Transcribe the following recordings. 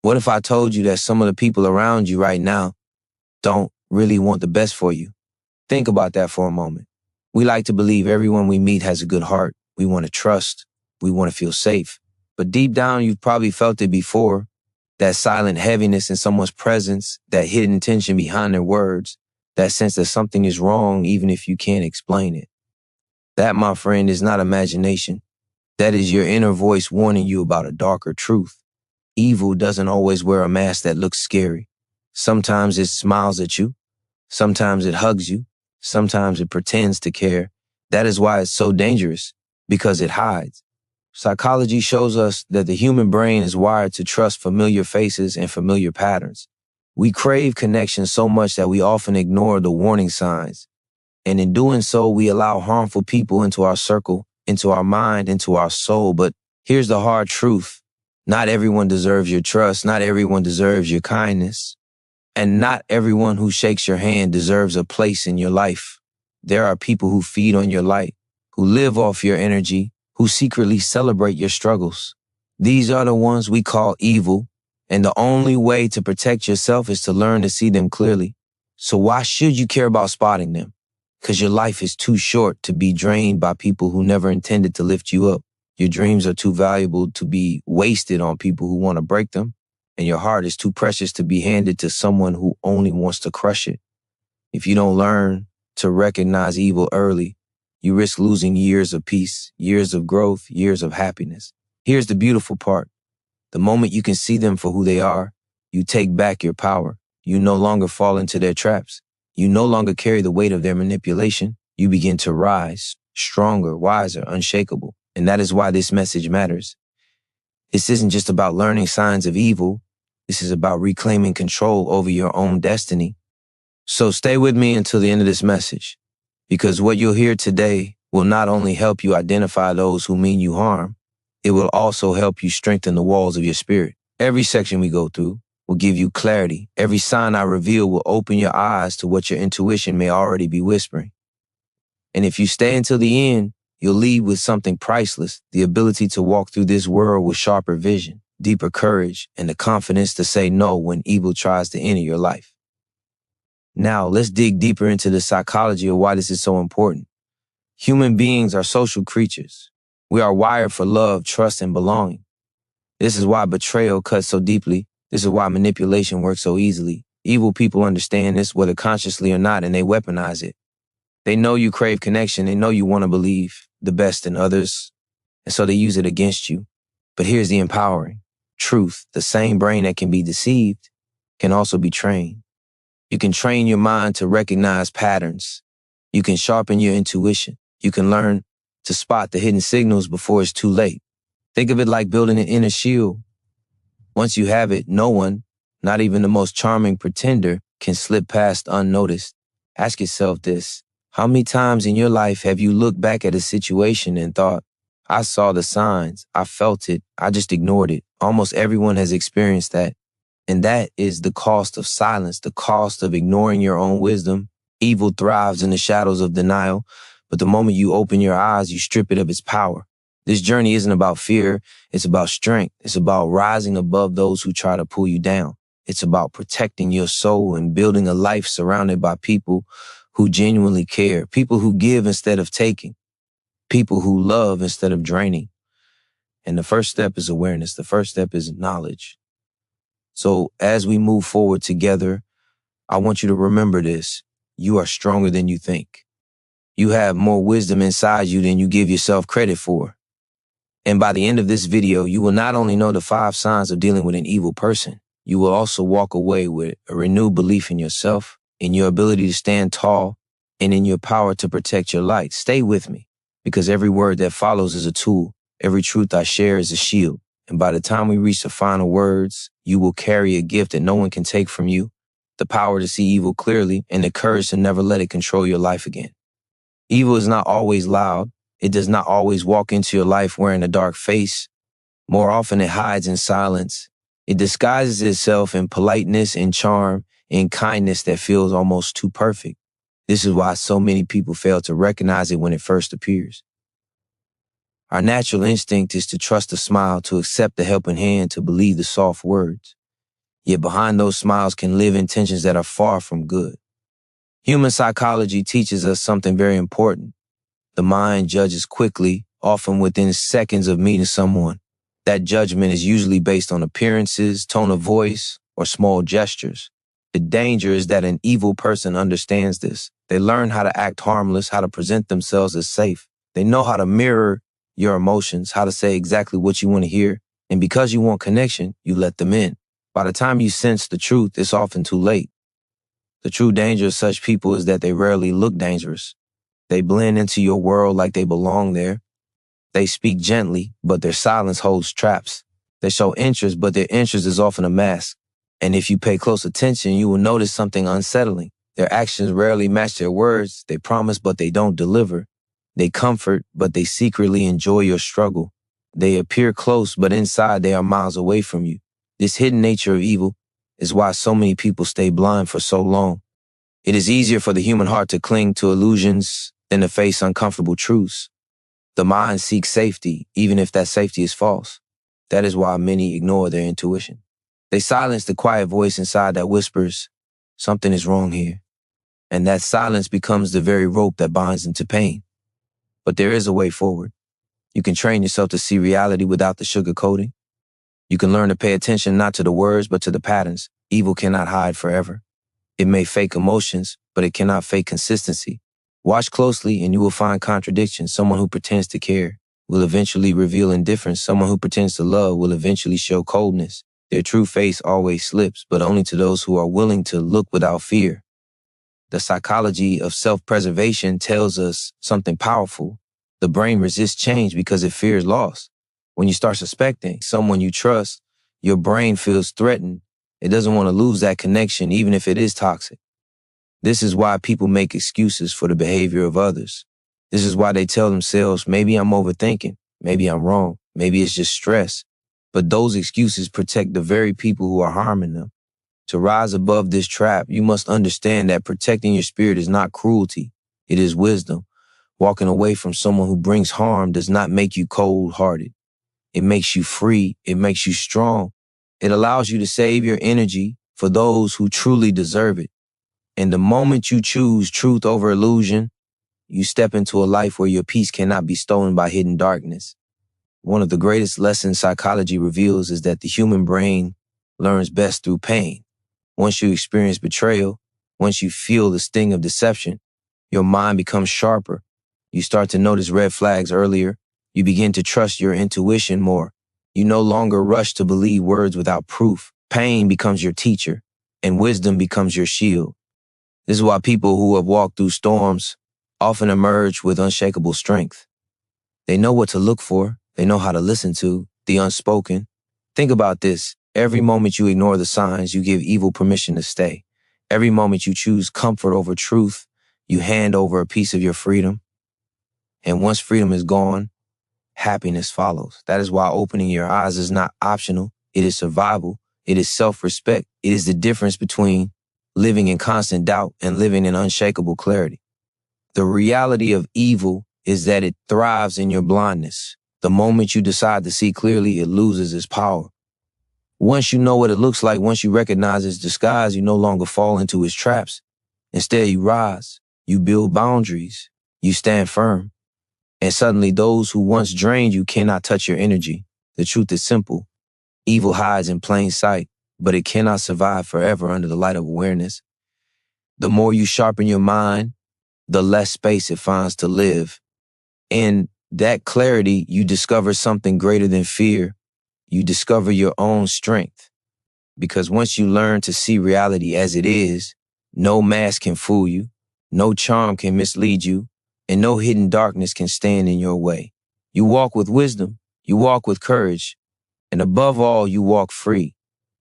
What if I told you that some of the people around you right now don't really want the best for you? Think about that for a moment. We like to believe everyone we meet has a good heart. We want to trust. We want to feel safe. But deep down, you've probably felt it before. That silent heaviness in someone's presence, that hidden tension behind their words, that sense that something is wrong even if you can't explain it. That, my friend, is not imagination. That is your inner voice warning you about a darker truth. Evil doesn't always wear a mask that looks scary. Sometimes it smiles at you. Sometimes it hugs you. Sometimes it pretends to care. That is why it's so dangerous, because it hides. Psychology shows us that the human brain is wired to trust familiar faces and familiar patterns. We crave connection so much that we often ignore the warning signs. And in doing so, we allow harmful people into our circle, into our mind, into our soul. But here's the hard truth. Not everyone deserves your trust. Not everyone deserves your kindness. And not everyone who shakes your hand deserves a place in your life. There are people who feed on your light, who live off your energy, who secretly celebrate your struggles. These are the ones we call evil, and the only way to protect yourself is to learn to see them clearly. So why should you care about spotting them? Because your life is too short to be drained by people who never intended to lift you up. Your dreams are too valuable to be wasted on people who want to break them, and your heart is too precious to be handed to someone who only wants to crush it. If you don't learn to recognize evil early, you risk losing years of peace, years of growth, years of happiness. Here's the beautiful part. The moment you can see them for who they are, you take back your power. You no longer fall into their traps. You no longer carry the weight of their manipulation. You begin to rise, stronger, wiser, unshakable. And that is why this message matters. This isn't just about learning signs of evil. This is about reclaiming control over your own destiny. So stay with me until the end of this message, because what you'll hear today will not only help you identify those who mean you harm, it will also help you strengthen the walls of your spirit. Every section we go through will give you clarity. Every sign I reveal will open your eyes to what your intuition may already be whispering. And if you stay until the end, you'll leave with something priceless, the ability to walk through this world with sharper vision, deeper courage, and the confidence to say no when evil tries to enter your life. Now, let's dig deeper into the psychology of why this is so important. Human beings are social creatures. We are wired for love, trust, and belonging. This is why betrayal cuts so deeply. This is why manipulation works so easily. Evil people understand this, whether consciously or not, and they weaponize it. They know you crave connection. They know you want to believe the best in others, and so they use it against you. But here's the empowering truth. The same brain that can be deceived can also be trained. You can train your mind to recognize patterns. You can sharpen your intuition. You can learn to spot the hidden signals before it's too late. Think of it like building an inner shield. Once you have it, no one, not even the most charming pretender, can slip past unnoticed. Ask yourself this. How many times in your life have you looked back at a situation and thought, I saw the signs, I felt it, I just ignored it? Almost everyone has experienced that. And that is the cost of silence, the cost of ignoring your own wisdom. Evil thrives in the shadows of denial, but the moment you open your eyes, you strip it of its power. This journey isn't about fear, it's about strength. It's about rising above those who try to pull you down. It's about protecting your soul and building a life surrounded by people who genuinely care, people who give instead of taking, people who love instead of draining. And the first step is awareness. The first step is knowledge. So as we move forward together, I want you to remember this. You are stronger than you think. You have more wisdom inside you than you give yourself credit for. And by the end of this video, you will not only know the 5 signs of dealing with an evil person, you will also walk away with a renewed belief in yourself, in your ability to stand tall, and in your power to protect your light. Stay with me, because every word that follows is a tool. Every truth I share is a shield. And by the time we reach the final words, you will carry a gift that no one can take from you, the power to see evil clearly, and the courage to never let it control your life again. Evil is not always loud. It does not always walk into your life wearing a dark face. More often it hides in silence. It disguises itself in politeness and charm, in kindness that feels almost too perfect. This is why so many people fail to recognize it when it first appears. Our natural instinct is to trust the smile, to accept the helping hand, to believe the soft words. Yet behind those smiles can live intentions that are far from good. Human psychology teaches us something very important. The mind judges quickly, often within seconds of meeting someone. That judgment is usually based on appearances, tone of voice, or small gestures. The danger is that an evil person understands this. They learn how to act harmless, how to present themselves as safe. They know how to mirror your emotions, how to say exactly what you want to hear. And because you want connection, you let them in. By the time you sense the truth, it's often too late. The true danger of such people is that they rarely look dangerous. They blend into your world like they belong there. They speak gently, but their silence holds traps. They show interest, but their interest is often a mask. And if you pay close attention, you will notice something unsettling. Their actions rarely match their words. They promise, but they don't deliver. They comfort, but they secretly enjoy your struggle. They appear close, but inside they are miles away from you. This hidden nature of evil is why so many people stay blind for so long. It is easier for the human heart to cling to illusions than to face uncomfortable truths. The mind seeks safety, even if that safety is false. That is why many ignore their intuition. They silence the quiet voice inside that whispers, something is wrong here. And that silence becomes the very rope that binds them to pain. But there is a way forward. You can train yourself to see reality without the sugarcoating. You can learn to pay attention not to the words, but to the patterns. Evil cannot hide forever. It may fake emotions, but it cannot fake consistency. Watch closely and you will find contradictions. Someone who pretends to care will eventually reveal indifference. Someone who pretends to love will eventually show coldness. Their true face always slips, but only to those who are willing to look without fear. The psychology of self-preservation tells us something powerful. The brain resists change because it fears loss. When you start suspecting someone you trust, your brain feels threatened. It doesn't want to lose that connection, even if it is toxic. This is why people make excuses for the behavior of others. This is why they tell themselves, maybe I'm overthinking, maybe I'm wrong, maybe it's just stress. But those excuses protect the very people who are harming them. To rise above this trap, you must understand that protecting your spirit is not cruelty, it is wisdom. Walking away from someone who brings harm does not make you cold-hearted. It makes you free, it makes you strong. It allows you to save your energy for those who truly deserve it. And the moment you choose truth over illusion, you step into a life where your peace cannot be stolen by hidden darkness. One of the greatest lessons psychology reveals is that the human brain learns best through pain. Once you experience betrayal, once you feel the sting of deception, your mind becomes sharper. You start to notice red flags earlier. You begin to trust your intuition more. You no longer rush to believe words without proof. Pain becomes your teacher, and wisdom becomes your shield. This is why people who have walked through storms often emerge with unshakable strength. They know what to look for. They know how to listen to the unspoken. Think about this. Every moment you ignore the signs, you give evil permission to stay. Every moment you choose comfort over truth, you hand over a piece of your freedom. And once freedom is gone, happiness follows. That is why opening your eyes is not optional. It is survival. It is self-respect. It is the difference between living in constant doubt and living in unshakable clarity. The reality of evil is that it thrives in your blindness. The moment you decide to see clearly, it loses its power. Once you know what it looks like, once you recognize its disguise, you no longer fall into its traps. Instead, you rise, you build boundaries, you stand firm. And suddenly those who once drained you cannot touch your energy. The truth is simple. Evil hides in plain sight, but it cannot survive forever under the light of awareness. The more you sharpen your mind, the less space it finds to live. In that clarity, you discover something greater than fear. You discover your own strength. Because once you learn to see reality as it is, no mask can fool you, no charm can mislead you, and no hidden darkness can stand in your way. You walk with wisdom, you walk with courage, and above all, you walk free.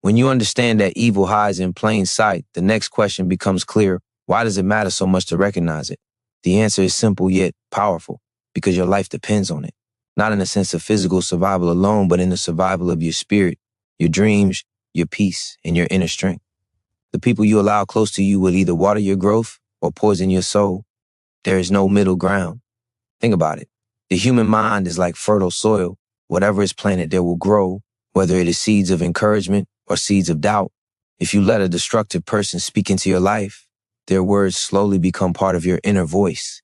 When you understand that evil hides in plain sight, the next question becomes clear. Why does it matter so much to recognize it? The answer is simple yet powerful, because your life depends on it. Not in the sense of physical survival alone, but in the survival of your spirit, your dreams, your peace, and your inner strength. The people you allow close to you will either water your growth or poison your soul. There is no middle ground. Think about it. The human mind is like fertile soil. Whatever is planted there will grow, whether it is seeds of encouragement or seeds of doubt. If you let a destructive person speak into your life, their words slowly become part of your inner voice.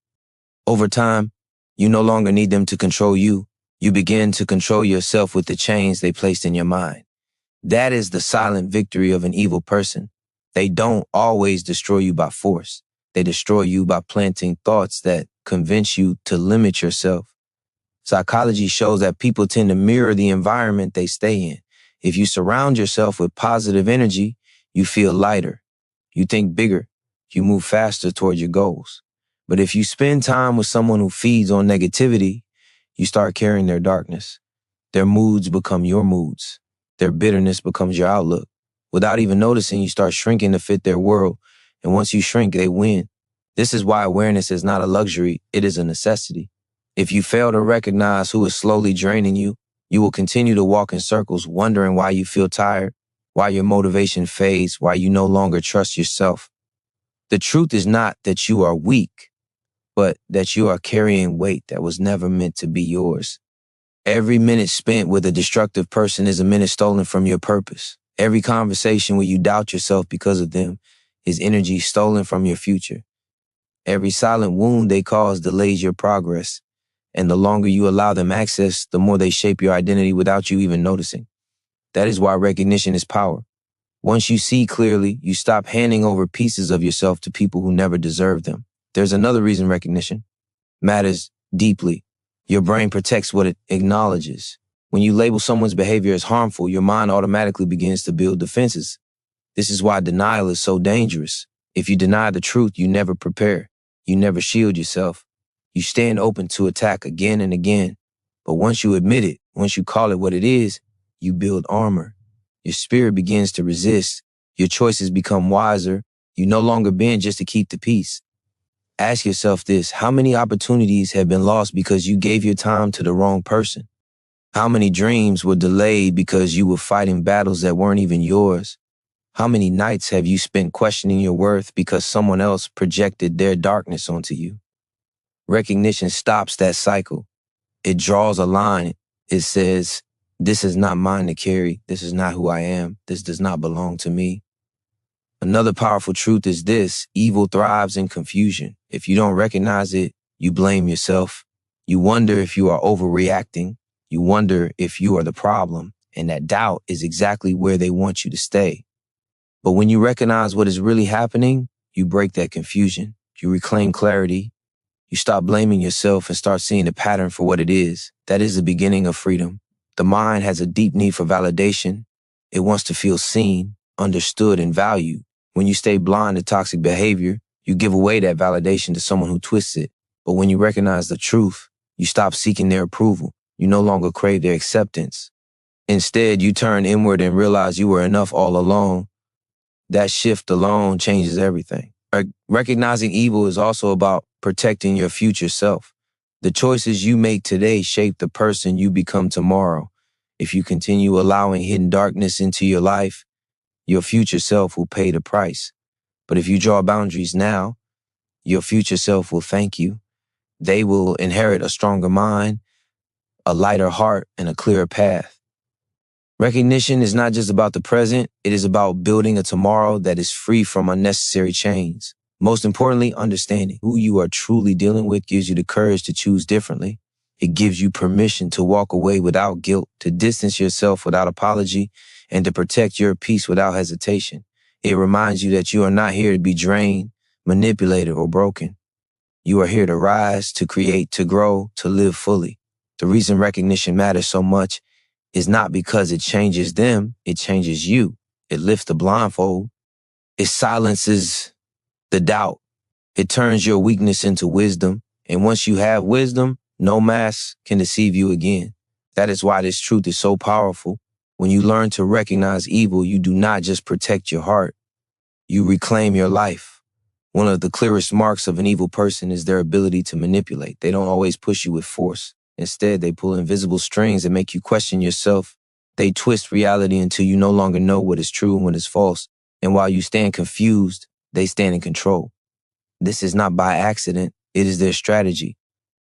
Over time, you no longer need them to control you. You begin to control yourself with the chains they placed in your mind. That is the silent victory of an evil person. They don't always destroy you by force. They destroy you by planting thoughts that convince you to limit yourself. Psychology shows that people tend to mirror the environment they stay in. If you surround yourself with positive energy, you feel lighter. You think bigger. You move faster toward your goals. But if you spend time with someone who feeds on negativity, you start carrying their darkness. Their moods become your moods. Their bitterness becomes your outlook. Without even noticing, you start shrinking to fit their world. And once you shrink, they win. This is why awareness is not a luxury, it is a necessity. If you fail to recognize who is slowly draining you, you will continue to walk in circles wondering why you feel tired, why your motivation fades, why you no longer trust yourself. The truth is not that you are weak, but that you are carrying weight that was never meant to be yours. Every minute spent with a destructive person is a minute stolen from your purpose. Every conversation where you doubt yourself because of them is energy stolen from your future. Every silent wound they cause delays your progress. And the longer you allow them access, the more they shape your identity without you even noticing. That is why recognition is power. Once you see clearly, you stop handing over pieces of yourself to people who never deserve them. There's another reason recognition matters deeply. Your brain protects what it acknowledges. When you label someone's behavior as harmful, your mind automatically begins to build defenses. This is why denial is so dangerous. If you deny the truth, you never prepare. You never shield yourself. You stand open to attack again and again. But once you admit it, once you call it what it is, you build armor. Your spirit begins to resist. Your choices become wiser. You no longer bend just to keep the peace. Ask yourself this: how many opportunities have been lost because you gave your time to the wrong person? How many dreams were delayed because you were fighting battles that weren't even yours? How many nights have you spent questioning your worth because someone else projected their darkness onto you? Recognition stops that cycle. It draws a line. It says, this is not mine to carry. This is not who I am. This does not belong to me. Another powerful truth is this: evil thrives in confusion. If you don't recognize it, you blame yourself. You wonder if you are overreacting. You wonder if you are the problem. And that doubt is exactly where they want you to stay. But when you recognize what is really happening, you break that confusion. You reclaim clarity. You stop blaming yourself and start seeing the pattern for what it is. That is the beginning of freedom. The mind has a deep need for validation. It wants to feel seen, understood, and valued. When you stay blind to toxic behavior, you give away that validation to someone who twists it. But when you recognize the truth, you stop seeking their approval. You no longer crave their acceptance. Instead, you turn inward and realize you were enough all along. That shift alone changes everything. Recognizing evil is also about protecting your future self. The choices you make today shape the person you become tomorrow. If you continue allowing hidden darkness into your life, your future self will pay the price. But if you draw boundaries now, your future self will thank you. They will inherit a stronger mind, a lighter heart, and a clearer path. Recognition is not just about the present, it is about building a tomorrow that is free from unnecessary chains. Most importantly, understanding who you are truly dealing with gives you the courage to choose differently. It gives you permission to walk away without guilt, to distance yourself without apology, and to protect your peace without hesitation. It reminds you that you are not here to be drained, manipulated, or broken. You are here to rise, to create, to grow, to live fully. The reason recognition matters so much is not because it changes them, it changes you. It lifts the blindfold. It silences the doubt. It turns your weakness into wisdom. And once you have wisdom, no mask can deceive you again. That is why this truth is so powerful. When you learn to recognize evil, you do not just protect your heart, you reclaim your life. One of the clearest marks of an evil person is their ability to manipulate. They don't always push you with force. Instead, they pull invisible strings that make you question yourself. They twist reality until you no longer know what is true and what is false. And while you stand confused, they stand in control. This is not by accident. It is their strategy.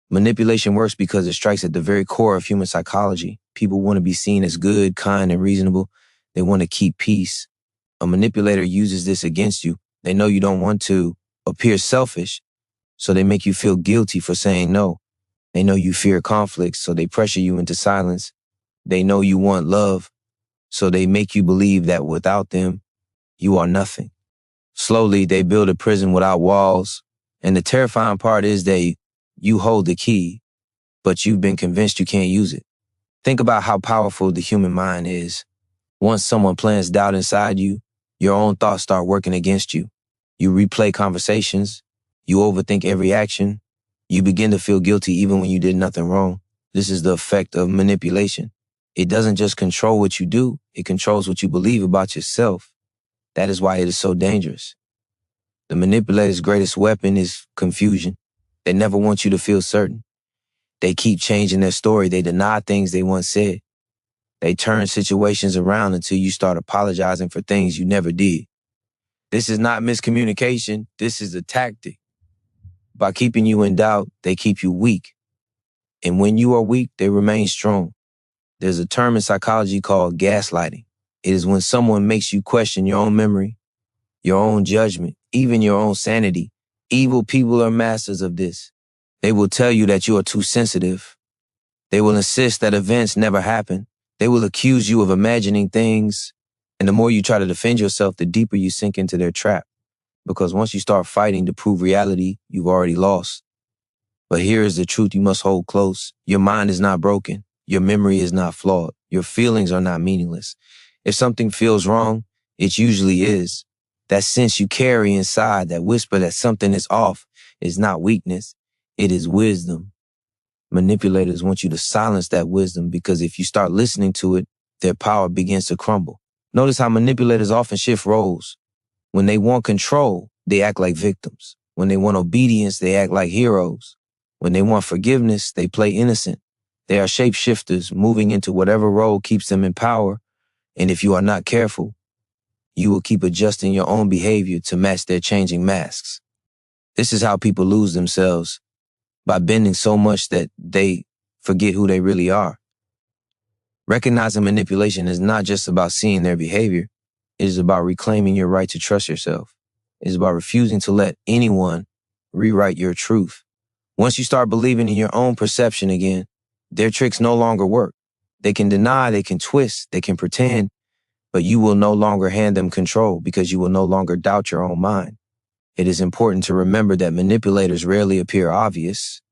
Manipulation works because it strikes at the very core of human psychology. People want to be seen as good, kind, and reasonable. They want to keep peace. A manipulator uses this against you. They know you don't want to appear selfish, so they make you feel guilty for saying no. They know you fear conflict, so they pressure you into silence. They know you want love, so they make you believe that without them, you are nothing. Slowly, they build a prison without walls, and the terrifying part is you hold the key, but you've been convinced you can't use it. Think about how powerful the human mind is. Once someone plants doubt inside you, your own thoughts start working against you. You replay conversations. You overthink every action. You begin to feel guilty even when you did nothing wrong. This is the effect of manipulation. It doesn't just control what you do, it controls what you believe about yourself. That is why it is so dangerous. The manipulator's greatest weapon is confusion. They never want you to feel certain. They keep changing their story. They deny things they once said. They turn situations around until you start apologizing for things you never did. This is not miscommunication. This is a tactic. By keeping you in doubt, they keep you weak. And when you are weak, they remain strong. There's a term in psychology called gaslighting. It is when someone makes you question your own memory, your own judgment, even your own sanity. Evil people are masters of this. They will tell you that you are too sensitive. They will insist that events never happen. They will accuse you of imagining things. And the more you try to defend yourself, the deeper you sink into their trap. Because once you start fighting to prove reality, you've already lost. But here is the truth you must hold close. Your mind is not broken. Your memory is not flawed. Your feelings are not meaningless. If something feels wrong, it usually is. That sense you carry inside, that whisper that something is off, is not weakness. It is wisdom. Manipulators want you to silence that wisdom because if you start listening to it, their power begins to crumble. Notice how manipulators often shift roles. When they want control, they act like victims. When they want obedience, they act like heroes. When they want forgiveness, they play innocent. They are shapeshifters, moving into whatever role keeps them in power. And if you are not careful, you will keep adjusting your own behavior to match their changing masks. This is how people lose themselves, by bending so much that they forget who they really are. Recognizing manipulation is not just about seeing their behavior. It is about reclaiming your right to trust yourself. It is about refusing to let anyone rewrite your truth. Once you start believing in your own perception again, their tricks no longer work. They can deny, they can twist, they can pretend, but you will no longer hand them control because you will no longer doubt your own mind. It is important to remember that manipulators rarely appear obvious.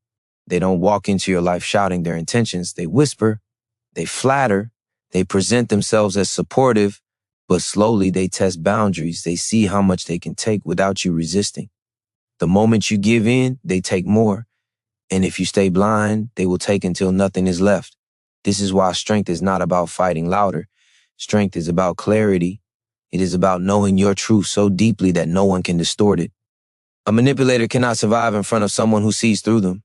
They don't walk into your life shouting their intentions. They whisper, they flatter, they present themselves as supportive, but slowly they test boundaries. They see how much they can take without you resisting. The moment you give in, they take more. And if you stay blind, they will take until nothing is left. This is why strength is not about fighting louder. Strength is about clarity. It is about knowing your truth so deeply that no one can distort it. A manipulator cannot survive in front of someone who sees through them.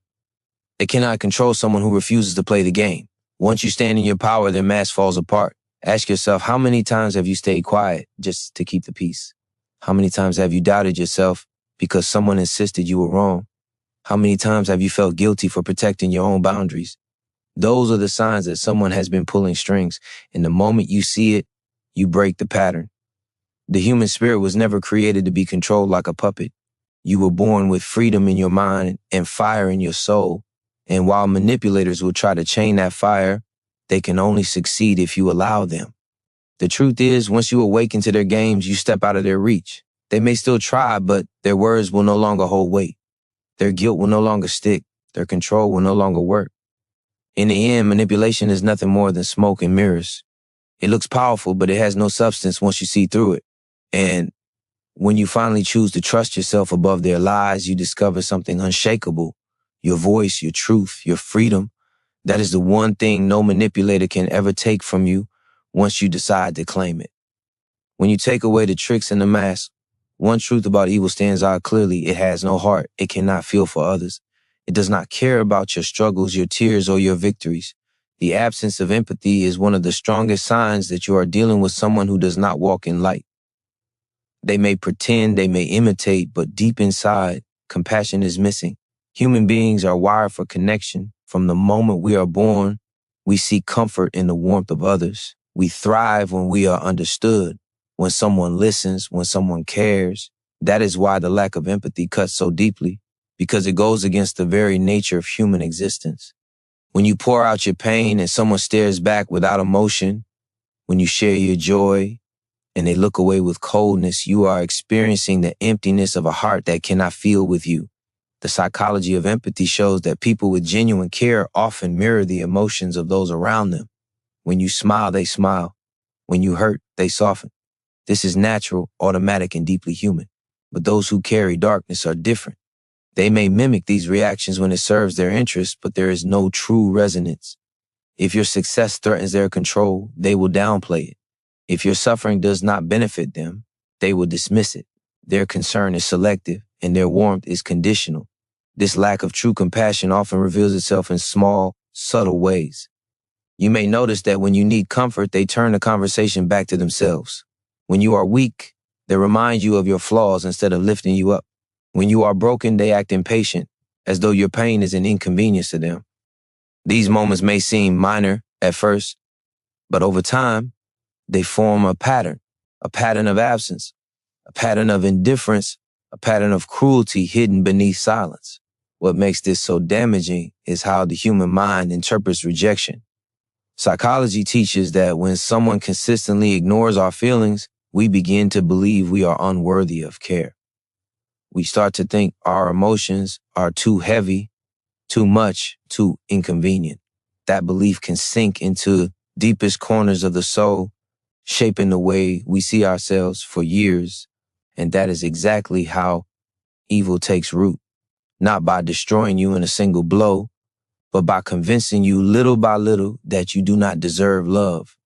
They cannot control someone who refuses to play the game. Once you stand in your power, their mask falls apart. Ask yourself, how many times have you stayed quiet just to keep the peace? How many times have you doubted yourself because someone insisted you were wrong? How many times have you felt guilty for protecting your own boundaries? Those are the signs that someone has been pulling strings, and the moment you see it, you break the pattern. The human spirit was never created to be controlled like a puppet. You were born with freedom in your mind and fire in your soul. And while manipulators will try to chain that fire, they can only succeed if you allow them. The truth is, once you awaken to their games, you step out of their reach. They may still try, but their words will no longer hold weight. Their guilt will no longer stick. Their control will no longer work. In the end, manipulation is nothing more than smoke and mirrors. It looks powerful, but it has no substance once you see through it. And when you finally choose to trust yourself above their lies, you discover something unshakable. Your voice, your truth, your freedom. That is the one thing no manipulator can ever take from you once you decide to claim it. When you take away the tricks and the mask, one truth about evil stands out clearly. It has no heart. It cannot feel for others. It does not care about your struggles, your tears, or your victories. The absence of empathy is one of the strongest signs that you are dealing with someone who does not walk in light. They may pretend, they may imitate, but deep inside, compassion is missing. Human beings are wired for connection. From the moment we are born, we seek comfort in the warmth of others. We thrive when we are understood. when someone listens, when someone cares. That is why the lack of empathy cuts so deeply, because it goes against the very nature of human existence. When you pour out your pain and someone stares back without emotion, when you share your joy and they look away with coldness, you are experiencing the emptiness of a heart that cannot feel with you. The psychology of empathy shows that people with genuine care often mirror the emotions of those around them. When you smile, they smile. When you hurt, they soften. This is natural, automatic, and deeply human. But those who carry darkness are different. They may mimic these reactions when it serves their interests, but there is no true resonance. If your success threatens their control, they will downplay it. If your suffering does not benefit them, they will dismiss it. Their concern is selective, and their warmth is conditional. This lack of true compassion often reveals itself in small, subtle ways. You may notice that when you need comfort, they turn the conversation back to themselves. When you are weak, they remind you of your flaws instead of lifting you up. When you are broken, they act impatient, as though your pain is an inconvenience to them. These moments may seem minor at first, but over time, they form a pattern of absence, a pattern of indifference, a pattern of cruelty hidden beneath silence. What makes this so damaging is how the human mind interprets rejection. Psychology teaches that when someone consistently ignores our feelings, we begin to believe we are unworthy of care. We start to think our emotions are too heavy, too much, too inconvenient. That belief can sink into deepest corners of the soul, shaping the way we see ourselves for years. And that is exactly how evil takes root. Not by destroying you in a single blow, but by convincing you little by little that you do not deserve love.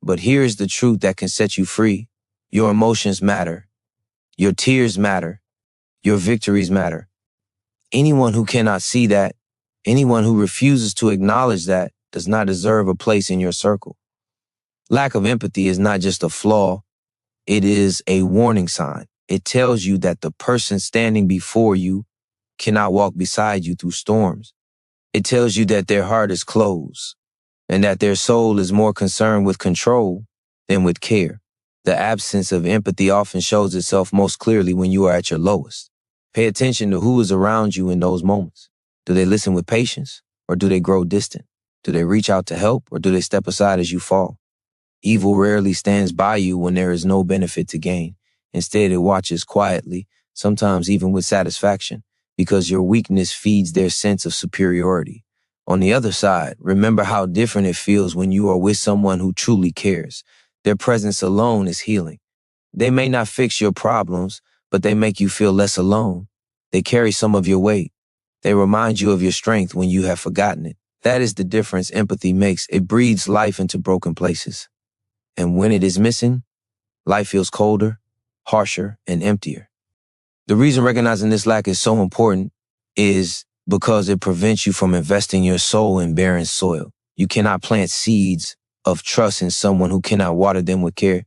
But here is the truth that can set you free. Your emotions matter. Your tears matter. Your victories matter. Anyone who cannot see that, anyone who refuses to acknowledge that, does not deserve a place in your circle. Lack of empathy is not just a flaw, it is a warning sign. It tells you that the person standing before you cannot walk beside you through storms. It tells you that their heart is closed and that their soul is more concerned with control than with care. The absence of empathy often shows itself most clearly when you are at your lowest. Pay attention to who is around you in those moments. Do they listen with patience, or do they grow distant? Do they reach out to help, or do they step aside as you fall? Evil rarely stands by you when there is no benefit to gain. Instead, it watches quietly, sometimes even with satisfaction, because your weakness feeds their sense of superiority. On the other side, remember how different it feels when you are with someone who truly cares. Their presence alone is healing. They may not fix your problems, but they make you feel less alone. They carry some of your weight. They remind you of your strength when you have forgotten it. That is the difference empathy makes. It breathes life into broken places. And when it is missing, life feels colder, harsher, and emptier. The reason recognizing this lack is so important is because it prevents you from investing your soul in barren soil. You cannot plant seeds of trust in someone who cannot water them with care.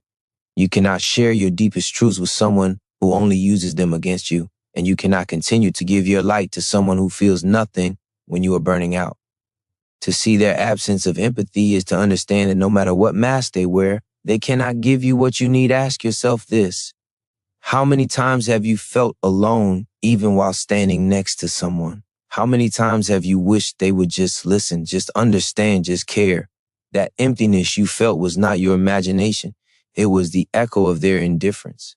You cannot share your deepest truths with someone who only uses them against you. And you cannot continue to give your light to someone who feels nothing when you are burning out. To see their absence of empathy is to understand that no matter what mask they wear, they cannot give you what you need. Ask yourself this: how many times have you felt alone even while standing next to someone? How many times have you wished they would just listen, just understand, just care? That emptiness you felt was not your imagination. It was the echo of their indifference.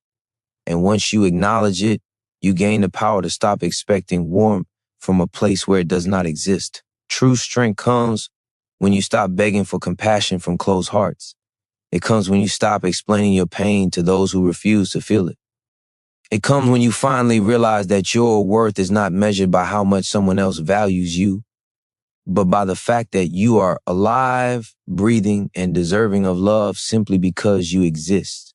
And once you acknowledge it, you gain the power to stop expecting warmth from a place where it does not exist. True strength comes when you stop begging for compassion from closed hearts. It comes when you stop explaining your pain to those who refuse to feel it. It comes when you finally realize that your worth is not measured by how much someone else values you, but by the fact that you are alive, breathing, and deserving of love simply because you exist.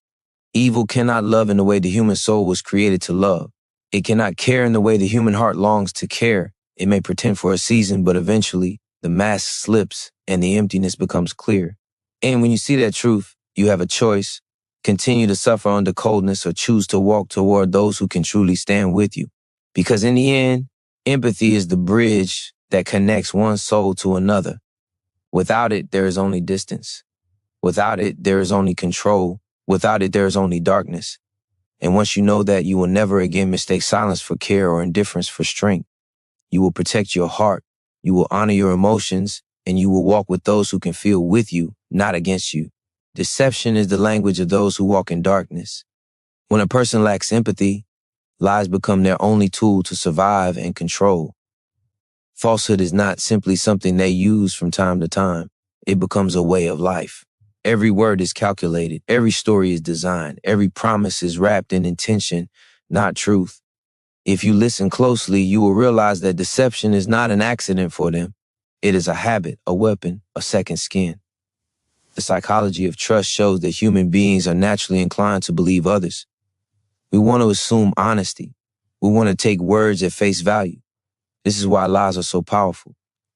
Evil cannot love in the way the human soul was created to love. It cannot care in the way the human heart longs to care. It may pretend for a season, but eventually the mask slips and the emptiness becomes clear. And when you see that truth, you have a choice: continue to suffer under coldness or choose to walk toward those who can truly stand with you. Because in the end, empathy is the bridge that connects one soul to another. Without it, there is only distance. Without it, there is only control. Without it, there is only darkness. And once you know that, you will never again mistake silence for care or indifference for strength. You will protect your heart. You will honor your emotions, and you will walk with those who can feel with you, not against you. Deception is the language of those who walk in darkness. When a person lacks empathy, lies become their only tool to survive and control. Falsehood is not simply something they use from time to time. It becomes a way of life. Every word is calculated. Every story is designed. Every promise is wrapped in intention, not truth. If you listen closely, you will realize that deception is not an accident for them. It is a habit, a weapon, a second skin. The psychology of trust shows that human beings are naturally inclined to believe others. We want to assume honesty. We want to take words at face value. This is why lies are so powerful.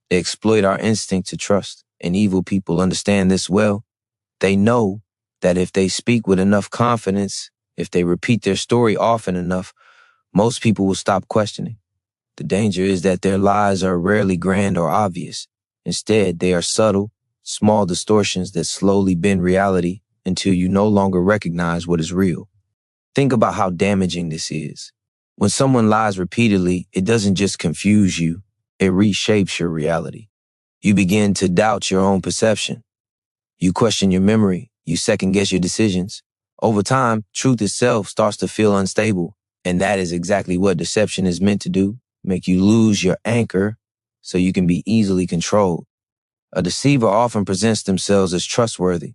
They exploit our instinct to trust, and evil people understand this well. They know that if they speak with enough confidence, if they repeat their story often enough, most people will stop questioning. The danger is that their lies are rarely grand or obvious. Instead, they are subtle, small distortions that slowly bend reality until you no longer recognize what is real. Think about how damaging this is. When someone lies repeatedly, it doesn't just confuse you, it reshapes your reality. You begin to doubt your own perception. You question your memory. You second-guess your decisions. Over time, truth itself starts to feel unstable, and that is exactly what deception is meant to do, make you lose your anchor so you can be easily controlled. A deceiver often presents themselves as trustworthy.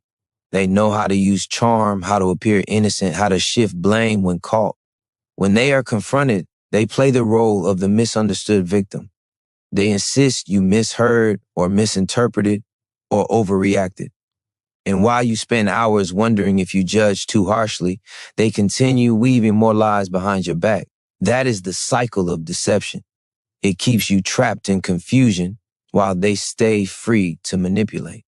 They know how to use charm, how to appear innocent, how to shift blame when caught. When they are confronted, they play the role of the misunderstood victim. They insist you misheard or misinterpreted or overreacted. And while you spend hours wondering if you judged too harshly, they continue weaving more lies behind your back. That is the cycle of deception. It keeps you trapped in confusion while they stay free to manipulate.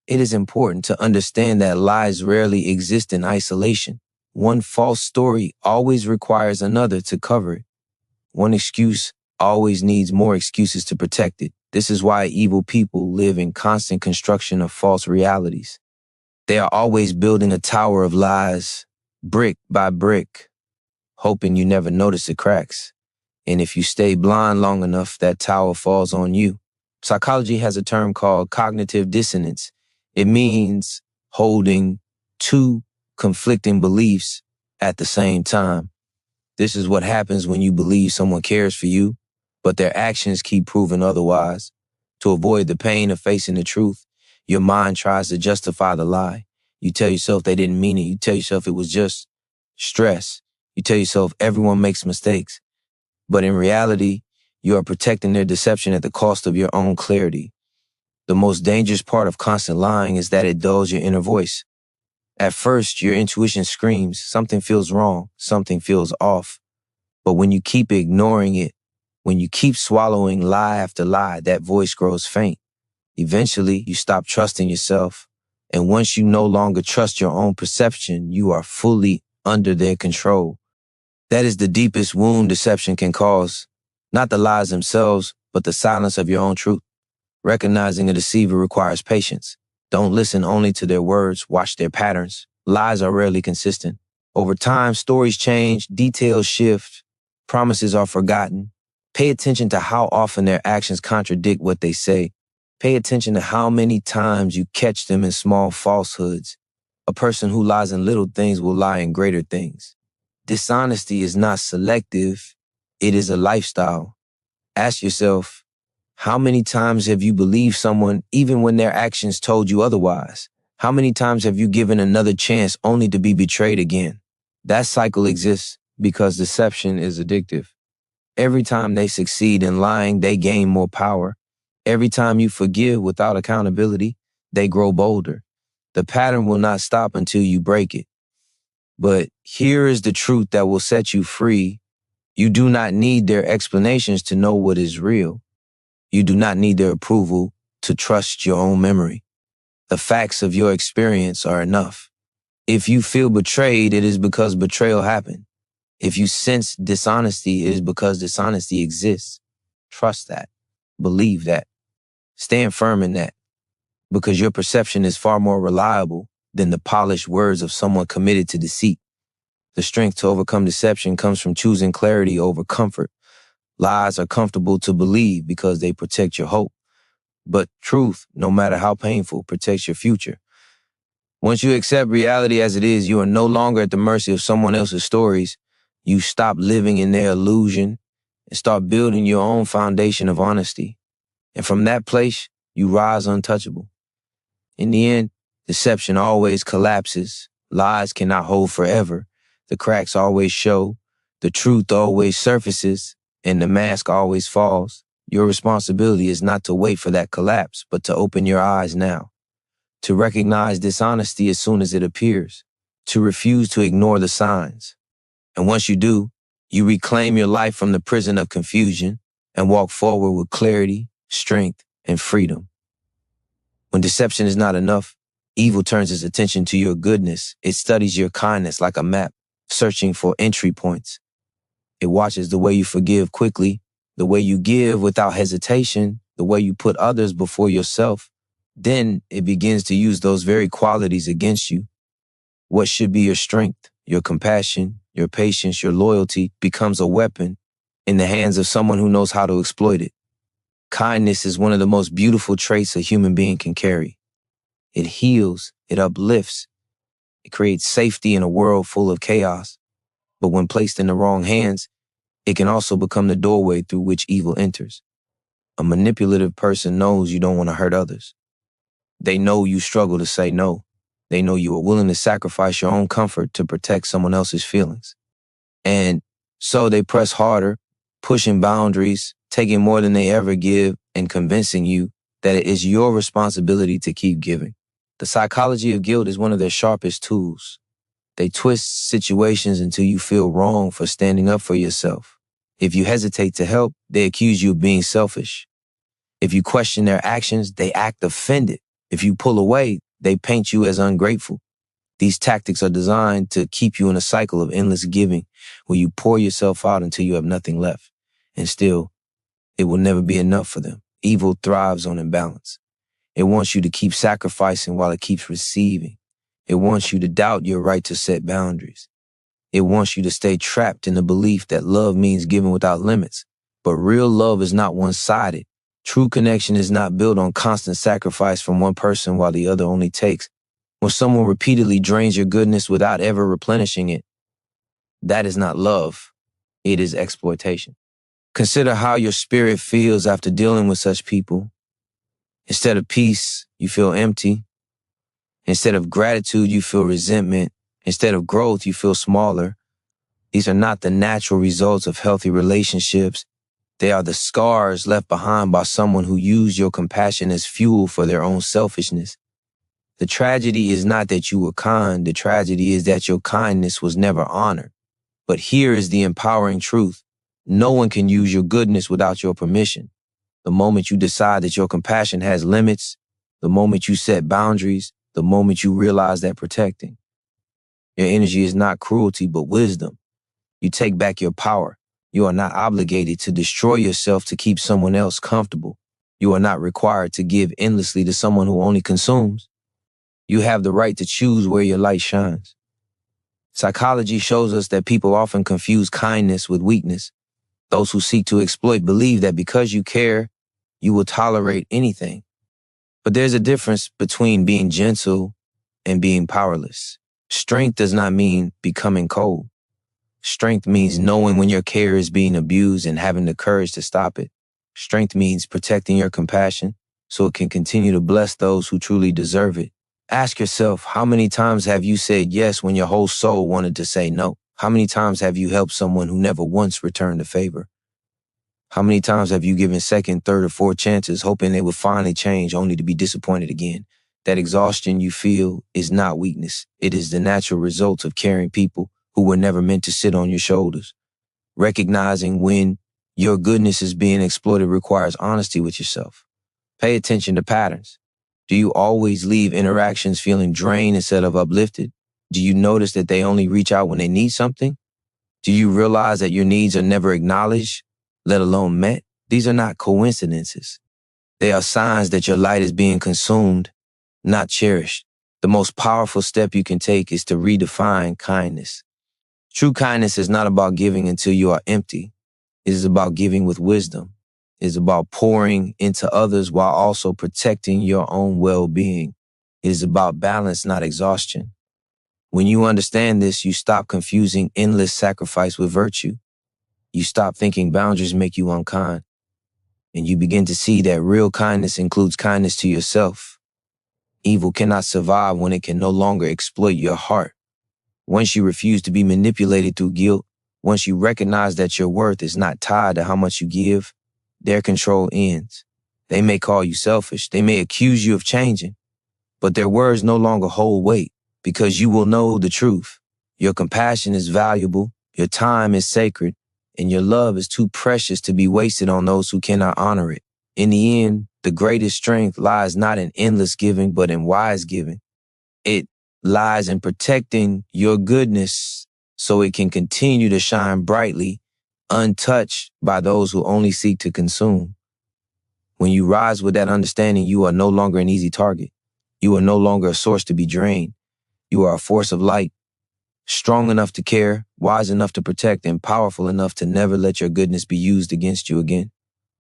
It is important to understand that lies rarely exist in isolation. One false story always requires another to cover it. One excuse always needs more excuses to protect it. This is why evil people live in constant construction of false realities. They are always building a tower of lies, brick by brick, hoping you never notice the cracks. And if you stay blind long enough, that tower falls on you. Psychology has a term called cognitive dissonance. It means holding two conflicting beliefs at the same time. This is what happens when you believe someone cares for you, but their actions keep proving otherwise. To avoid the pain of facing the truth, your mind tries to justify the lie. You tell yourself they didn't mean it. You tell yourself it was just stress. You tell yourself everyone makes mistakes. But in reality, you are protecting their deception at the cost of your own clarity. The most dangerous part of constant lying is that it dulls your inner voice. At first, your intuition screams, something feels wrong, something feels off. But when you keep ignoring it, when you keep swallowing lie after lie, that voice grows faint. Eventually, you stop trusting yourself. And once you no longer trust your own perception, you are fully under their control. That is the deepest wound deception can cause. Not the lies themselves, but the silence of your own truth. Recognizing a deceiver requires patience. Don't listen only to their words, watch their patterns. Lies are rarely consistent. Over time, stories change, details shift, promises are forgotten. Pay attention to how often their actions contradict what they say. Pay attention to how many times you catch them in small falsehoods. A person who lies in little things will lie in greater things. Dishonesty is not selective, it is a lifestyle. Ask yourself, how many times have you believed someone even when their actions told you otherwise? How many times have you given another chance only to be betrayed again? That cycle exists because deception is addictive. Every time they succeed in lying, they gain more power. Every time you forgive without accountability, they grow bolder. The pattern will not stop until you break it. But here is the truth that will set you free. You do not need their explanations to know what is real. You do not need their approval to trust your own memory. The facts of your experience are enough. If you feel betrayed, it is because betrayal happened. If you sense dishonesty, it is because dishonesty exists. Trust that. Believe that. Stand firm in that. Because your perception is far more reliable than the polished words of someone committed to deceit. The strength to overcome deception comes from choosing clarity over comfort. Lies are comfortable to believe because they protect your hope. But truth, no matter how painful, protects your future. Once you accept reality as it is, you are no longer at the mercy of someone else's stories. You stop living in their illusion and start building your own foundation of honesty. And from that place, you rise untouchable. In the end, deception always collapses. Lies cannot hold forever. The cracks always show. The truth always surfaces. And the mask always falls. Your responsibility is not to wait for that collapse, but to open your eyes now. To recognize dishonesty as soon as it appears. To refuse to ignore the signs. And once you do, you reclaim your life from the prison of confusion and walk forward with clarity, strength, and freedom. When deception is not enough, evil turns its attention to your goodness. It studies your kindness like a map, searching for entry points. It watches the way you forgive quickly, the way you give without hesitation, the way you put others before yourself. Then it begins to use those very qualities against you. What should be your strength, your compassion, your patience, your loyalty becomes a weapon in the hands of someone who knows how to exploit it. Kindness is one of the most beautiful traits a human being can carry. It heals, it uplifts, it creates safety in a world full of chaos. But when placed in the wrong hands, it can also become the doorway through which evil enters. A manipulative person knows you don't want to hurt others. They know you struggle to say no. They know you are willing to sacrifice your own comfort to protect someone else's feelings. And so they press harder, pushing boundaries, taking more than they ever give, and convincing you that it is your responsibility to keep giving. The psychology of guilt is one of their sharpest tools. They twist situations until you feel wrong for standing up for yourself. If you hesitate to help, they accuse you of being selfish. If you question their actions, they act offended. If you pull away, they paint you as ungrateful. These tactics are designed to keep you in a cycle of endless giving, where you pour yourself out until you have nothing left. And still, it will never be enough for them. Evil thrives on imbalance. It wants you to keep sacrificing while it keeps receiving. It wants you to doubt your right to set boundaries. It wants you to stay trapped in the belief that love means giving without limits. But real love is not one-sided. True connection is not built on constant sacrifice from one person while the other only takes. When someone repeatedly drains your goodness without ever replenishing it, that is not love. It is exploitation. Consider how your spirit feels after dealing with such people. Instead of peace, you feel empty. Instead of gratitude, you feel resentment. Instead of growth, you feel smaller. These are not the natural results of healthy relationships. They are the scars left behind by someone who used your compassion as fuel for their own selfishness. The tragedy is not that you were kind. The tragedy is that your kindness was never honored. But here is the empowering truth. No one can use your goodness without your permission. The moment you decide that your compassion has limits, the moment you set boundaries, the moment you realize that protecting your energy is not cruelty but wisdom. You take back your power. You are not obligated to destroy yourself to keep someone else comfortable. You are not required to give endlessly to someone who only consumes. You have the right to choose where your light shines. Psychology shows us that people often confuse kindness with weakness. Those who seek to exploit believe that because you care, you will tolerate anything. But there's a difference between being gentle and being powerless. Strength does not mean becoming cold. Strength means knowing when your care is being abused and having the courage to stop it. Strength means protecting your compassion so it can continue to bless those who truly deserve it. Ask yourself, how many times have you said yes when your whole soul wanted to say no? How many times have you helped someone who never once returned the favor? How many times have you given second, third, or fourth chances hoping they would finally change only to be disappointed again? That exhaustion you feel is not weakness. It is the natural result of caring people who were never meant to sit on your shoulders. Recognizing when your goodness is being exploited requires honesty with yourself. Pay attention to patterns. Do you always leave interactions feeling drained instead of uplifted? Do you notice that they only reach out when they need something? Do you realize that your needs are never acknowledged, let alone met? These are not coincidences. They are signs that your light is being consumed, not cherished. The most powerful step you can take is to redefine kindness. True kindness is not about giving until you are empty. It is about giving with wisdom. It is about pouring into others while also protecting your own well-being. It is about balance, not exhaustion. When you understand this, you stop confusing endless sacrifice with virtue. You stop thinking boundaries make you unkind. And you begin to see that real kindness includes kindness to yourself. Evil cannot survive when it can no longer exploit your heart. Once you refuse to be manipulated through guilt, once you recognize that your worth is not tied to how much you give, their control ends. They may call you selfish. They may accuse you of changing, but their words no longer hold weight because you will know the truth. Your compassion is valuable, your time is sacred, and your love is too precious to be wasted on those who cannot honor it. In the end, the greatest strength lies not in endless giving, but in wise giving. It lies in protecting your goodness so it can continue to shine brightly, untouched by those who only seek to consume. When you rise with that understanding, you are no longer an easy target. You are no longer a source to be drained. You are a force of light, strong enough to care, wise enough to protect, and powerful enough to never let your goodness be used against you again.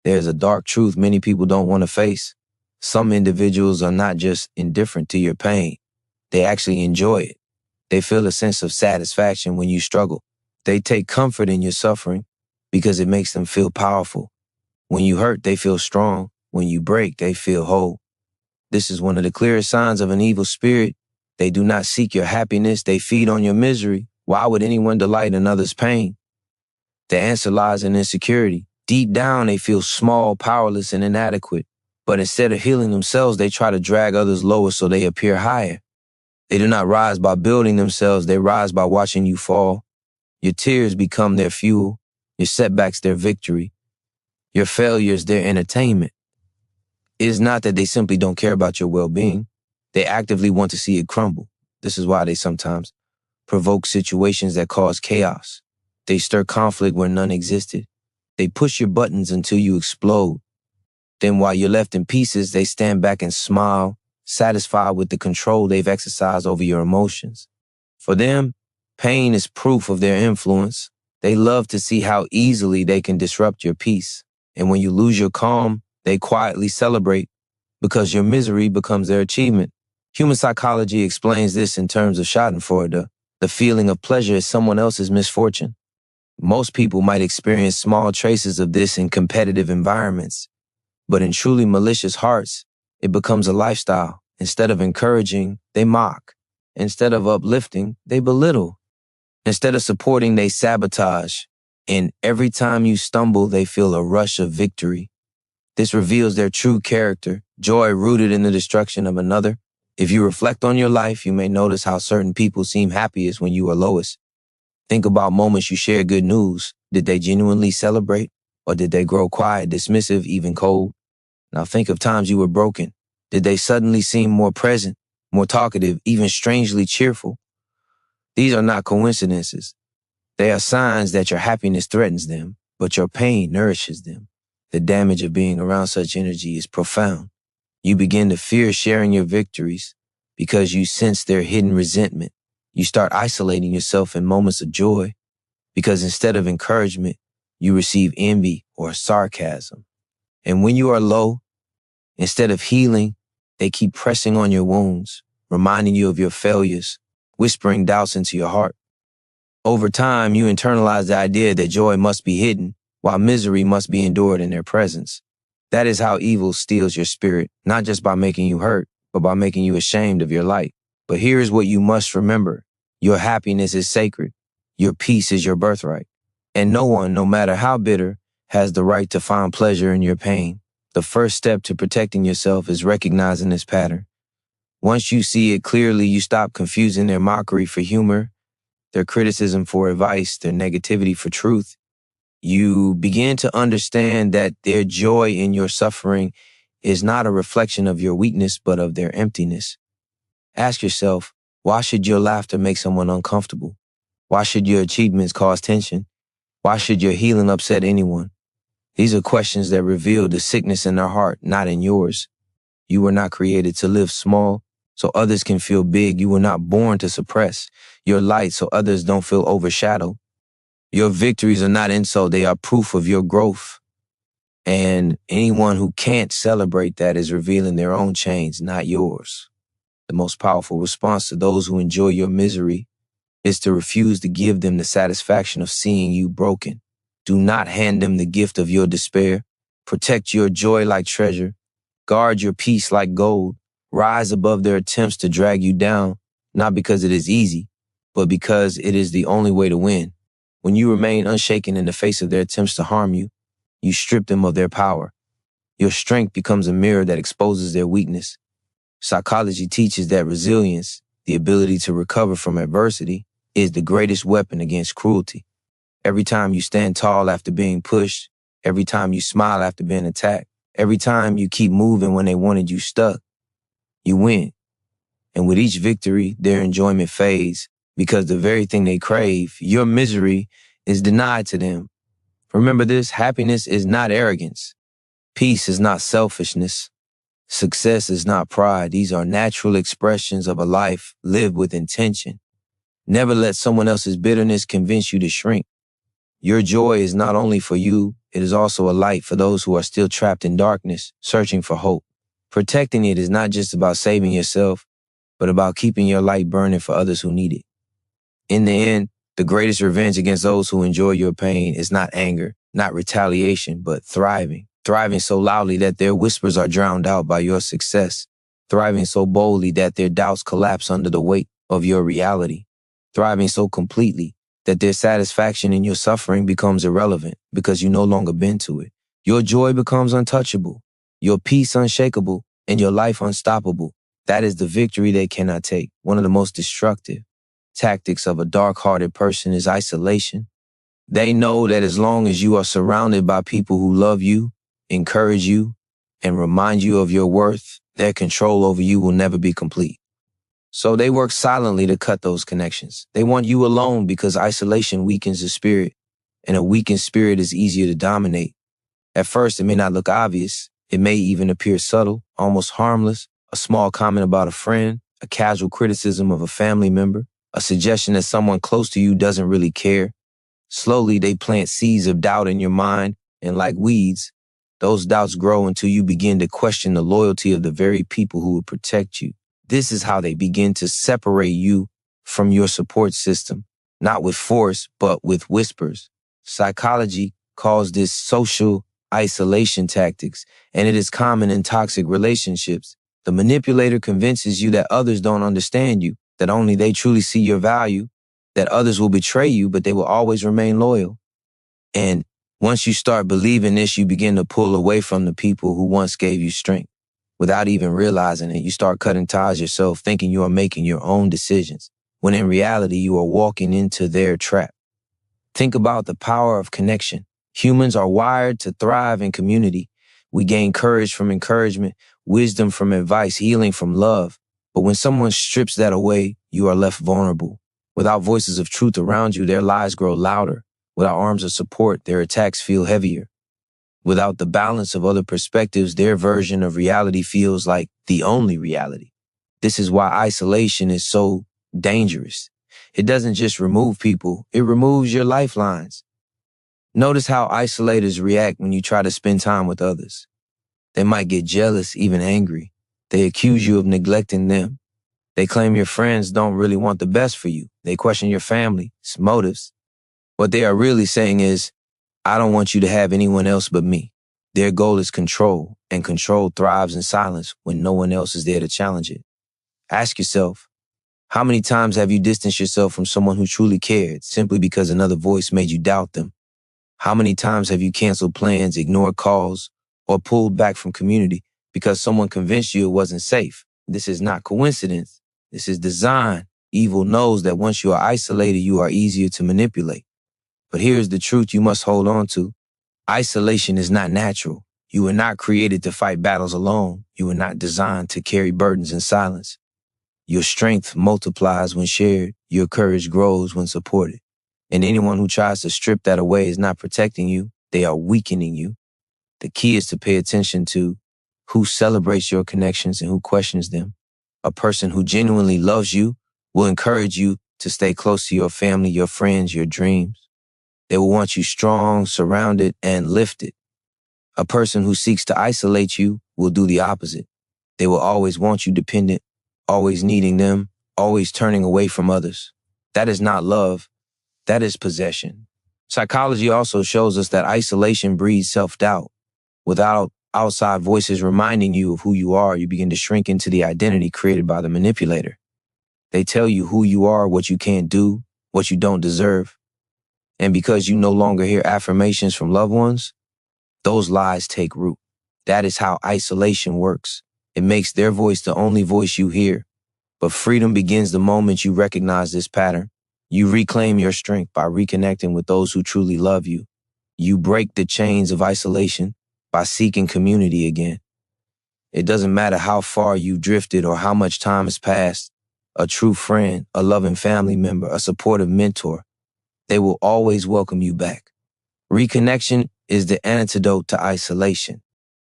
There's a dark truth many people don't want to face. Some individuals are not just indifferent to your pain. They actually enjoy it. They feel a sense of satisfaction when you struggle. They take comfort in your suffering because it makes them feel powerful. When you hurt, they feel strong. When you break, they feel whole. This is one of the clearest signs of an evil spirit. They do not seek your happiness. They feed on your misery. Why would anyone delight in others' pain? The answer lies in insecurity. Deep down, they feel small, powerless, and inadequate. But instead of healing themselves, they try to drag others lower so they appear higher. They do not rise by building themselves. They rise by watching you fall. Your tears become their fuel. Your setbacks their victory. Your failures their entertainment. It is not that they simply don't care about your well-being. They actively want to see it crumble. This is why they sometimes provoke situations that cause chaos. They stir conflict where none existed. They push your buttons until you explode. Then while you're left in pieces, they stand back and smile, satisfied with the control they've exercised over your emotions. For them, pain is proof of their influence. They love to see how easily they can disrupt your peace. And when you lose your calm, they quietly celebrate because your misery becomes their achievement. Human psychology explains this in terms of schadenfreude. The feeling of pleasure is someone else's misfortune. Most people might experience small traces of this in competitive environments, but in truly malicious hearts, it becomes a lifestyle. Instead of encouraging, they mock. Instead of uplifting, they belittle. Instead of supporting, they sabotage. And every time you stumble, they feel a rush of victory. This reveals their true character, joy rooted in the destruction of another. If you reflect on your life, you may notice how certain people seem happiest when you are lowest. Think about moments you shared good news. Did they genuinely celebrate? Or did they grow quiet, dismissive, even cold? Now think of times you were broken. Did they suddenly seem more present, more talkative, even strangely cheerful? These are not coincidences. They are signs that your happiness threatens them, but your pain nourishes them. The damage of being around such energy is profound. You begin to fear sharing your victories because you sense their hidden resentment. You start isolating yourself in moments of joy because instead of encouragement, you receive envy or sarcasm. And when you are low, instead of healing, they keep pressing on your wounds, reminding you of your failures, whispering doubts into your heart. Over time, you internalize the idea that joy must be hidden, while misery must be endured in their presence. That is how evil steals your spirit, not just by making you hurt, but by making you ashamed of your light. But here is what you must remember. Your happiness is sacred. Your peace is your birthright. And no one, no matter how bitter, has the right to find pleasure in your pain. The first step to protecting yourself is recognizing this pattern. Once you see it clearly, you stop confusing their mockery for humor, their criticism for advice, their negativity for truth. You begin to understand that their joy in your suffering is not a reflection of your weakness, but of their emptiness. Ask yourself, why should your laughter make someone uncomfortable? Why should your achievements cause tension? Why should your healing upset anyone? These are questions that reveal the sickness in their heart, not in yours. You were not created to live small, so others can feel big. You were not born to suppress. You're light so others don't feel overshadowed. Your victories are not insult, they are proof of your growth. And anyone who can't celebrate that is revealing their own chains, not yours. The most powerful response to those who enjoy your misery is to refuse to give them the satisfaction of seeing you broken. Do not hand them the gift of your despair. Protect your joy like treasure. Guard your peace like gold. Rise above their attempts to drag you down, not because it is easy, but because it is the only way to win. When you remain unshaken in the face of their attempts to harm you, you strip them of their power. Your strength becomes a mirror that exposes their weakness. Psychology teaches that resilience, the ability to recover from adversity, is the greatest weapon against cruelty. Every time you stand tall after being pushed, every time you smile after being attacked, every time you keep moving when they wanted you stuck, you win. And with each victory, their enjoyment fades because the very thing they crave, your misery, is denied to them. Remember this, happiness is not arrogance. Peace is not selfishness. Success is not pride. These are natural expressions of a life lived with intention. Never let someone else's bitterness convince you to shrink. Your joy is not only for you, it is also a light for those who are still trapped in darkness, searching for hope. Protecting it is not just about saving yourself, but about keeping your light burning for others who need it. In the end, the greatest revenge against those who enjoy your pain is not anger, not retaliation, but thriving. Thriving so loudly that their whispers are drowned out by your success. Thriving so boldly that their doubts collapse under the weight of your reality. Thriving so completely that their satisfaction in your suffering becomes irrelevant because you no longer bend to it. Your joy becomes untouchable, your peace unshakable, and your life unstoppable. That is the victory they cannot take. One of the most destructive tactics of a dark-hearted person is isolation. They know that as long as you are surrounded by people who love you, encourage you, and remind you of your worth, their control over you will never be complete. So they work silently to cut those connections. They want you alone because isolation weakens the spirit, and a weakened spirit is easier to dominate. At first, it may not look obvious. It may even appear subtle, almost harmless. A small comment about a friend, a casual criticism of a family member, a suggestion that someone close to you doesn't really care. Slowly, they plant seeds of doubt in your mind, and like weeds, those doubts grow until you begin to question the loyalty of the very people who would protect you. This is how they begin to separate you from your support system, not with force, but with whispers. Psychology calls this social isolation tactics, and it is common in toxic relationships. The manipulator convinces you that others don't understand you, that only they truly see your value, that others will betray you, but they will always remain loyal. And once you start believing this, you begin to pull away from the people who once gave you strength. Without even realizing it, you start cutting ties yourself, thinking you are making your own decisions, when in reality, you are walking into their trap. Think about the power of connection. Humans are wired to thrive in community. We gain courage from encouragement, wisdom from advice, healing from love. But when someone strips that away, you are left vulnerable. Without voices of truth around you, their lies grow louder. Without arms of support, their attacks feel heavier. Without the balance of other perspectives, their version of reality feels like the only reality. This is why isolation is so dangerous. It doesn't just remove people, it removes your lifelines. Notice how isolators react when you try to spend time with others. They might get jealous, even angry. They accuse you of neglecting them. They claim your friends don't really want the best for you. They question your family's motives. What they are really saying is, I don't want you to have anyone else but me. Their goal is control, and control thrives in silence when no one else is there to challenge it. Ask yourself, how many times have you distanced yourself from someone who truly cared simply because another voice made you doubt them? How many times have you canceled plans, ignored calls, or pulled back from community because someone convinced you it wasn't safe? This is not coincidence. This is design. Evil knows that once you are isolated, you are easier to manipulate. But here's the truth you must hold on to. Isolation is not natural. You were not created to fight battles alone. You were not designed to carry burdens in silence. Your strength multiplies when shared. Your courage grows when supported. And anyone who tries to strip that away is not protecting you. They are weakening you. The key is to pay attention to who celebrates your connections and who questions them. A person who genuinely loves you will encourage you to stay close to your family, your friends, your dreams. They will want you strong, surrounded, and lifted. A person who seeks to isolate you will do the opposite. They will always want you dependent, always needing them, always turning away from others. That is not love. That is possession. Psychology also shows us that isolation breeds self-doubt. Without outside voices reminding you of who you are, you begin to shrink into the identity created by the manipulator. They tell you who you are, what you can't do, what you don't deserve. And because you no longer hear affirmations from loved ones, those lies take root. That is how isolation works. It makes their voice the only voice you hear. But freedom begins the moment you recognize this pattern. You reclaim your strength by reconnecting with those who truly love you. You break the chains of isolation by seeking community again. It doesn't matter how far you've drifted or how much time has passed. A true friend, a loving family member, a supportive mentor, they will always welcome you back. Reconnection is the antidote to isolation.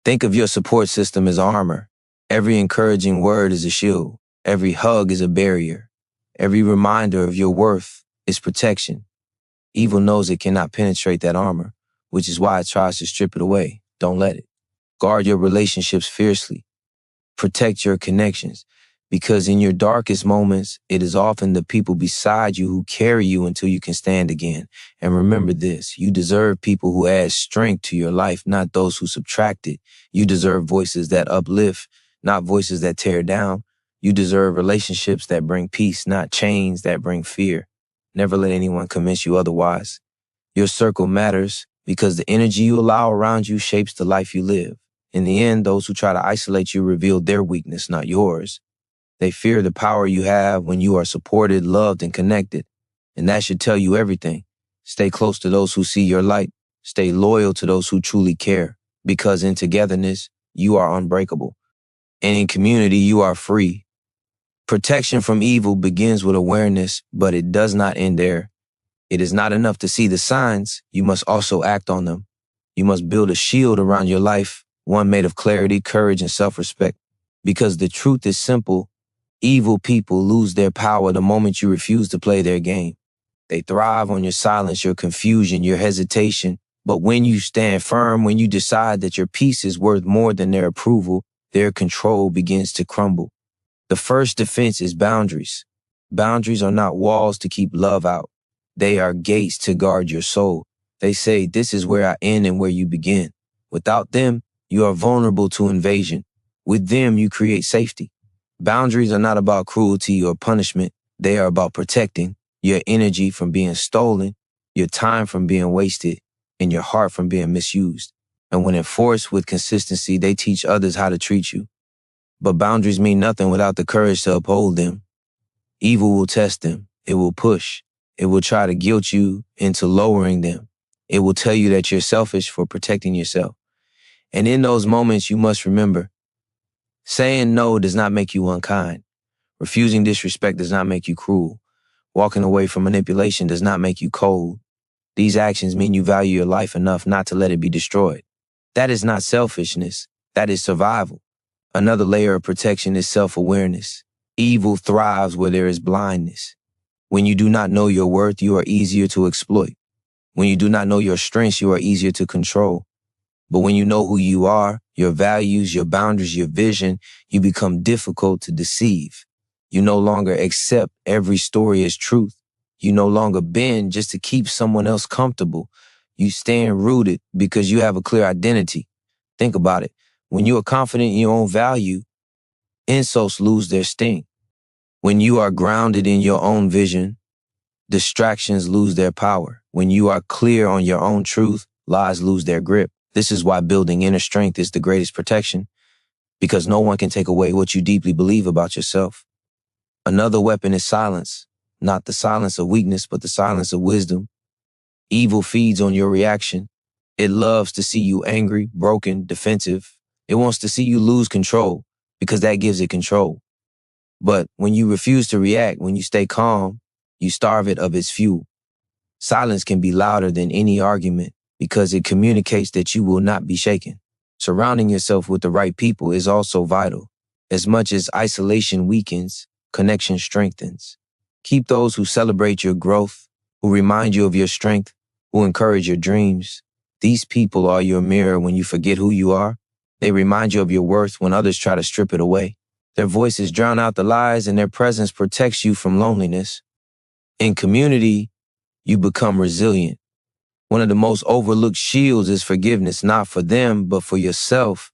Think of your support system as armor. Every encouraging word is a shield. Every hug is a barrier. Every reminder of your worth is protection. Evil knows it cannot penetrate that armor, which is why it tries to strip it away. Don't let it. Guard your relationships fiercely. Protect your connections, because in your darkest moments, it is often the people beside you who carry you until you can stand again. And remember this, you deserve people who add strength to your life, not those who subtract it. You deserve voices that uplift, not voices that tear down. You deserve relationships that bring peace, not chains that bring fear. Never let anyone convince you otherwise. Your circle matters because the energy you allow around you shapes the life you live. In the end, those who try to isolate you reveal their weakness, not yours. They fear the power you have when you are supported, loved, and connected. And that should tell you everything. Stay close to those who see your light. Stay loyal to those who truly care. Because in togetherness, you are unbreakable. And in community, you are free. Protection from evil begins with awareness, but it does not end there. It is not enough to see the signs. You must also act on them. You must build a shield around your life, one made of clarity, courage, and self-respect. Because the truth is simple. Evil people lose their power the moment you refuse to play their game. They thrive on your silence, your confusion, your hesitation. But when you stand firm, when you decide that your peace is worth more than their approval, their control begins to crumble. The first defense is boundaries. Boundaries are not walls to keep love out. They are gates to guard your soul. They say, this is where I end and where you begin. Without them, you are vulnerable to invasion. With them, you create safety. Boundaries are not about cruelty or punishment. They are about protecting your energy from being stolen, your time from being wasted, and your heart from being misused. And when enforced with consistency, they teach others how to treat you. But boundaries mean nothing without the courage to uphold them. Evil will test them. It will push. It will try to guilt you into lowering them. It will tell you that you're selfish for protecting yourself. And in those moments, you must remember, saying no does not make you unkind. Refusing disrespect does not make you cruel. Walking away from manipulation does not make you cold. These actions mean you value your life enough not to let it be destroyed. That is not selfishness. That is survival. Another layer of protection is self-awareness. Evil thrives where there is blindness. When you do not know your worth, you are easier to exploit. When you do not know your strengths, you are easier to control. But when you know who you are, your values, your boundaries, your vision, you become difficult to deceive. You no longer accept every story as truth. You no longer bend just to keep someone else comfortable. You stand rooted because you have a clear identity. Think about it. When you are confident in your own value, insults lose their sting. When you are grounded in your own vision, distractions lose their power. When you are clear on your own truth, lies lose their grip. This is why building inner strength is the greatest protection, because no one can take away what you deeply believe about yourself. Another weapon is silence, not the silence of weakness, but the silence of wisdom. Evil feeds on your reaction. It loves to see you angry, broken, defensive. It wants to see you lose control because that gives it control. But when you refuse to react, when you stay calm, you starve it of its fuel. Silence can be louder than any argument because it communicates that you will not be shaken. Surrounding yourself with the right people is also vital. As much as isolation weakens, connection strengthens. Keep those who celebrate your growth, who remind you of your strength, who encourage your dreams. These people are your mirror when you forget who you are. They remind you of your worth when others try to strip it away. Their voices drown out the lies, and their presence protects you from loneliness. In community, you become resilient. One of the most overlooked shields is forgiveness, not for them, but for yourself.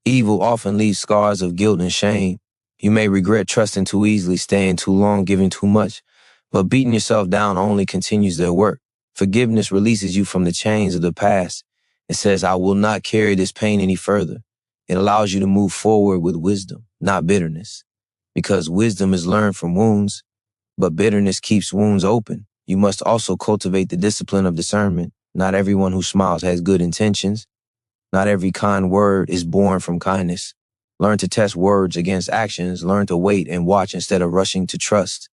Evil often leaves scars of guilt and shame. You may regret trusting too easily, staying too long, giving too much, but beating yourself down only continues their work. Forgiveness releases you from the chains of the past. It says, I will not carry this pain any further. It allows you to move forward with wisdom, not bitterness, because wisdom is learned from wounds, but bitterness keeps wounds open. You must also cultivate the discipline of discernment. Not everyone who smiles has good intentions. Not every kind word is born from kindness. Learn to test words against actions. Learn to wait and watch instead of rushing to trust.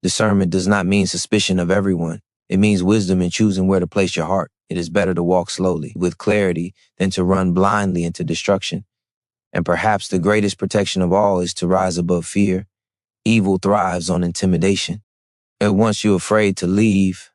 Discernment does not mean suspicion of everyone. It means wisdom in choosing where to place your heart. It is better to walk slowly, with clarity, than to run blindly into destruction. And perhaps the greatest protection of all is to rise above fear. Evil thrives on intimidation. It wants you afraid to leave,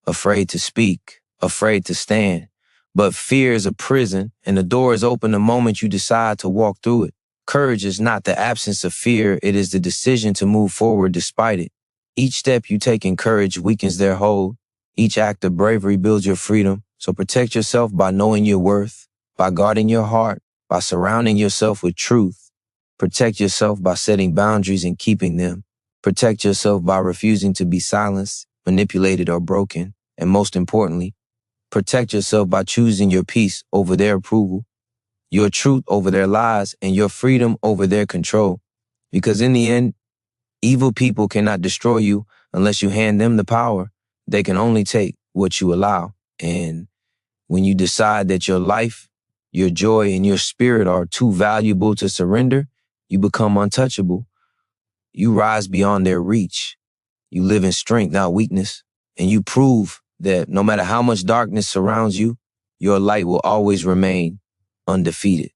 afraid to speak, afraid to stand. But fear is a prison, and the door is open the moment you decide to walk through it. Courage is not the absence of fear, it is the decision to move forward despite it. Each step you take in courage weakens their hold. Each act of bravery builds your freedom. So protect yourself by knowing your worth, by guarding your heart, by surrounding yourself with truth. Protect yourself by setting boundaries and keeping them. Protect yourself by refusing to be silenced, manipulated, or broken. And most importantly, protect yourself by choosing your peace over their approval, your truth over their lies, and your freedom over their control. Because in the end, evil people cannot destroy you unless you hand them the power. They can only take what you allow. And when you decide that your life, your joy, and your spirit are too valuable to surrender, you become untouchable. You rise beyond their reach. You live in strength, not weakness. And you prove that no matter how much darkness surrounds you, your light will always remain undefeated.